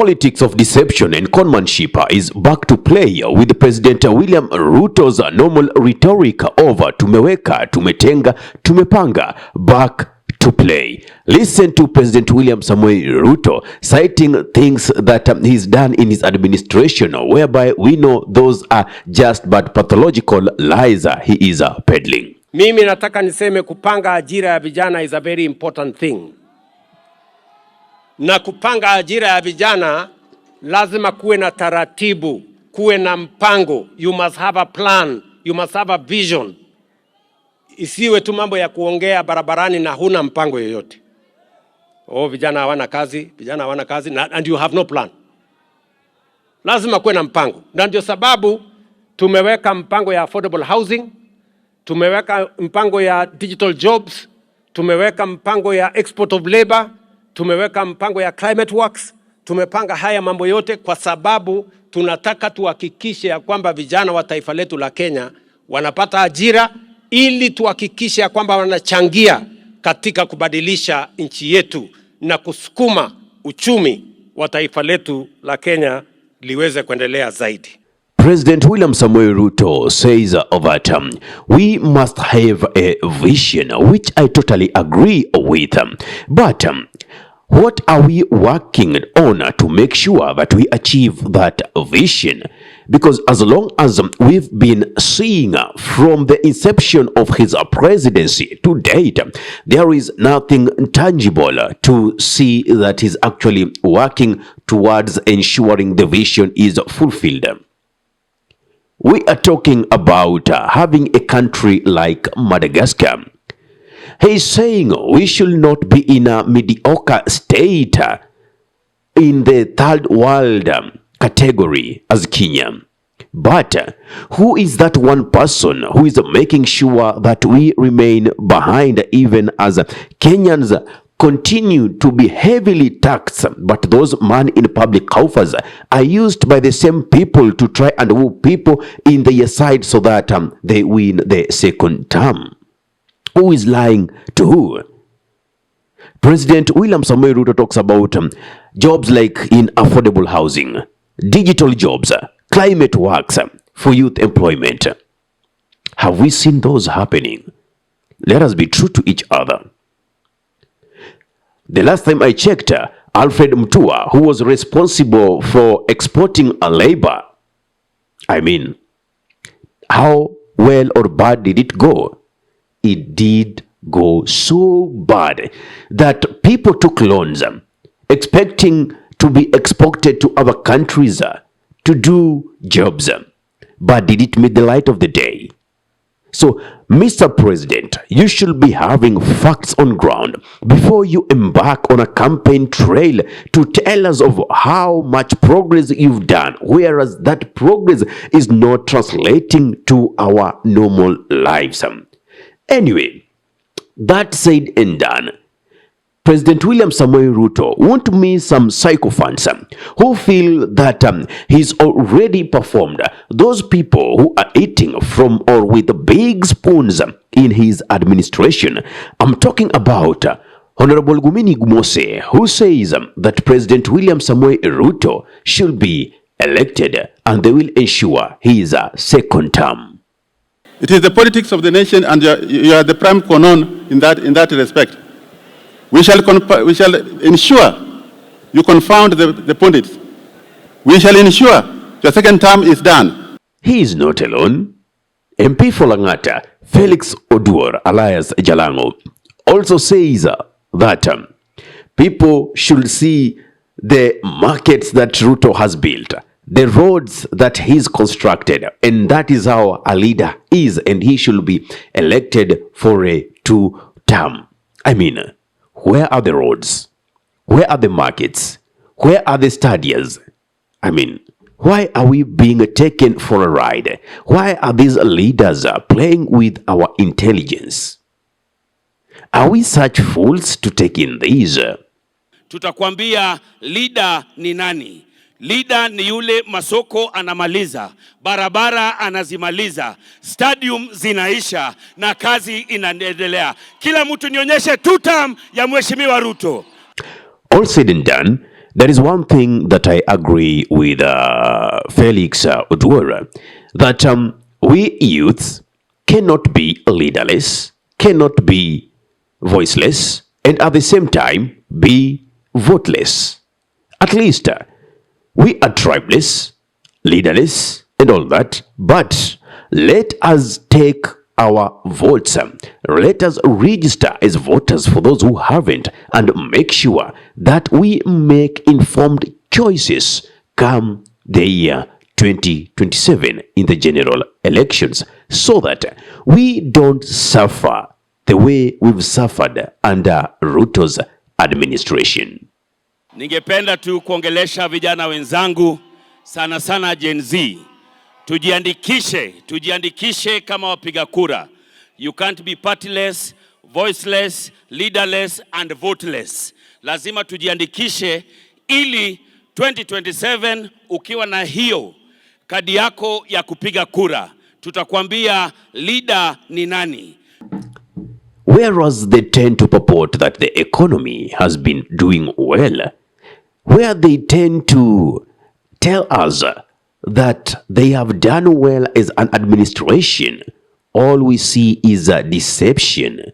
politics of deception and conmanship is back to play with President William Ruto's normal rhetoric of tumeweka, tumetenga, tumepanga back to play. Listen to President William Samoei Ruto citing things that he's done in his administration, whereby we know those are just but pathological lies he is peddling. Mimi nataka niseme kupanga ajira ya vijana is a very important thing. Na kupanga ajira ya vijana lazima kuwe na taratibu, kuwe na mpango. You must have a plan, you must have a vision. Isiwe tu mambo ya kuongea barabarani na huna mpango yoyote. Oh, vijana hawana kazi, and you have no plan. Lazima kuwe na mpango. Na ndio sababu tumeweka mpango ya affordable housing, tumeweka mpango ya digital jobs, tumeweka mpango ya export of labor, tumeweka mpango ya climate works. Tumepanga haya mambo yote kwa sababu tunataka tuhakikishe ya kwamba vijana wa taifa letu la Kenya wanapata ajira, ili tuhakikishe ya kwamba wanachangia katika kubadilisha nchi yetu na kusukuma uchumi wa taifa letu la Kenya liweze kuendelea zaidi. President William Samoei Ruto says that we must have a vision, which I totally agree with. But what are we working on to make sure that we achieve that vision? Because as long as we've been seeing from the inception of his presidency to date, there is nothing tangible to see that he's actually working towards ensuring the vision is fulfilled. We are talking about having a country like Madagascar. He's saying we should not be in a mediocre state in the third world category as Kenya. But who is that one person who is making sure that we remain behind even as Kenyans continue to be heavily taxed, but those money in public coffers are used by the same people to try and woo people in their side so that they win the second term? Who is lying to who? President William Samoei Ruto talks about jobs like in affordable housing, digital jobs, climate works for youth employment. Have we seen those happening? Let us be true to each other. The last time I checked, Alfred Mutua, who was responsible for exporting a labor, I mean, how well or bad did it go? It did go so bad that people took loans expecting to be exported to other countries to do jobs. But did it meet the light of the day? So, Mr. President, you should be having facts on ground before you embark on a campaign trail to tell us of how much progress you've done, whereas that progress is not translating to our normal lives. Anyway, that said and done, President William Samoei Ruto won't miss some sycophants who feel that he's already performed. Those people who are eating from or with big spoons in his administration. I'm talking about Honorable Gumini Gumose, who says that President William Samoei Ruto should be elected and they will ensure his second term. It is the politics of the nation, and you are the prime canon in that respect. We shall ensure you confound the pundits. We shall ensure your second term is done. He is not alone. MP for Langata, Felix Oduor, alias Jalango, also says that people should see the markets that Ruto has built, the roads that he's constructed, and that is how a leader is, and he should be elected for a 2-term. I mean, where are the roads? Where are the markets? Where are the stadiums? I mean, why are we being taken for a ride? Why are these leaders playing with our intelligence? Are we such fools to take in these? Tutakwambia leader ni nani? Leader ni yule masoko anamaliza, barabara anazimaliza, stadium zinaisha na kazi inaendelea. Kila mtu nionyeshe 2 term ya Mheshimiwa Ruto. All said and done, there is one thing that I agree with Felix Odwara, that we youths cannot be leaderless, cannot be voiceless, and at the same time be voteless. At least we are tribeless, leaderless, and all that, but let us take our votes. Let us register as voters for those who haven't, and make sure that we make informed choices come the year 2027 in the general elections, so that we don't suffer the way we've suffered under Ruto's administration. Ningependa tu kuongelesha vijana wenzangu, sana sana Gen Z. Tujiandikishe kama wapiga kura. You can't be partyless, voiceless, leaderless and voteless. Lazima tujiandikishe ili 2027 ukiwa na hiyo kadi yako ya kupiga kura, tutakwambia leader ni nani. Whereas they tend to purport that the economy has been doing well, where they tend to tell us that they have done well as an administration, all we see is a deception,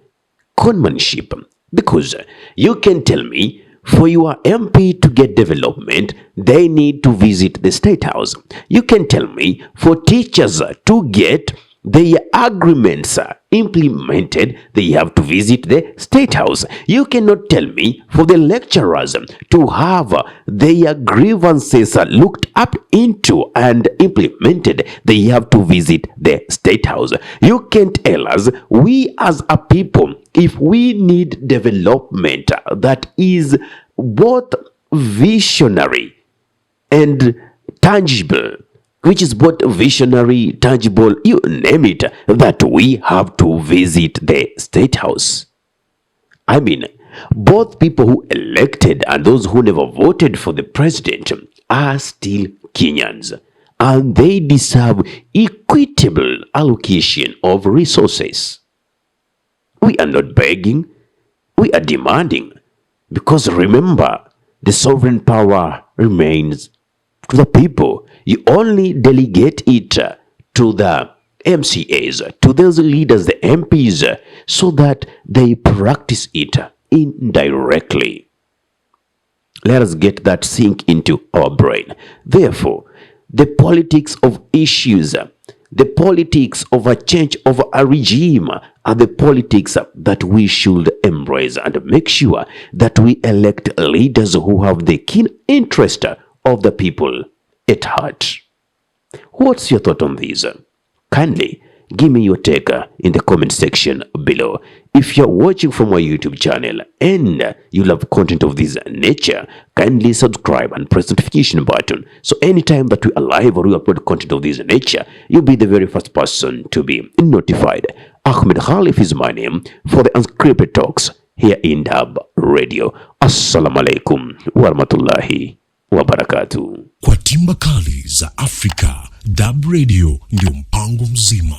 conmanship. Because you can tell me, for your MP to get development, they need to visit the State House. You can tell me, for teachers to get their agreements implemented, they have to visit the State House. You cannot tell me for the lecturers to have their grievances looked up into and implemented, they have to visit the State House. You can't tell us, we as a people, if we need development that is both visionary and tangible, which is both visionary, tangible, you name it, that we have to visit the State House. I mean, both people who elected and those who never voted for the president are still Kenyans, and they deserve equitable allocation of resources. We are not begging, we are demanding, because remember, the sovereign power remains to the people. You only delegate it to the MCAs, to those leaders, the MPs, so that they practice it indirectly. Let us get that sink into our brain. Therefore, the politics of issues, the politics of a change of a regime are the politics that we should embrace, and make sure that we elect leaders who have the keen interest of the people at heart. What's your thought on this? Kindly give me your take in the comment section below. If you're watching from my YouTube channel and you love content of this nature, kindly subscribe and press the notification button, so anytime that we are live or we upload content of this nature, you'll be the very first person to be notified. Ahmed Khalif is my name for the Unscripted Talks here in Dab Radio. Assalamu alaikum warahmatullahi wabarakatuh. Kwa timba kali za Afrika, Dab Radio ndio mpango mzima.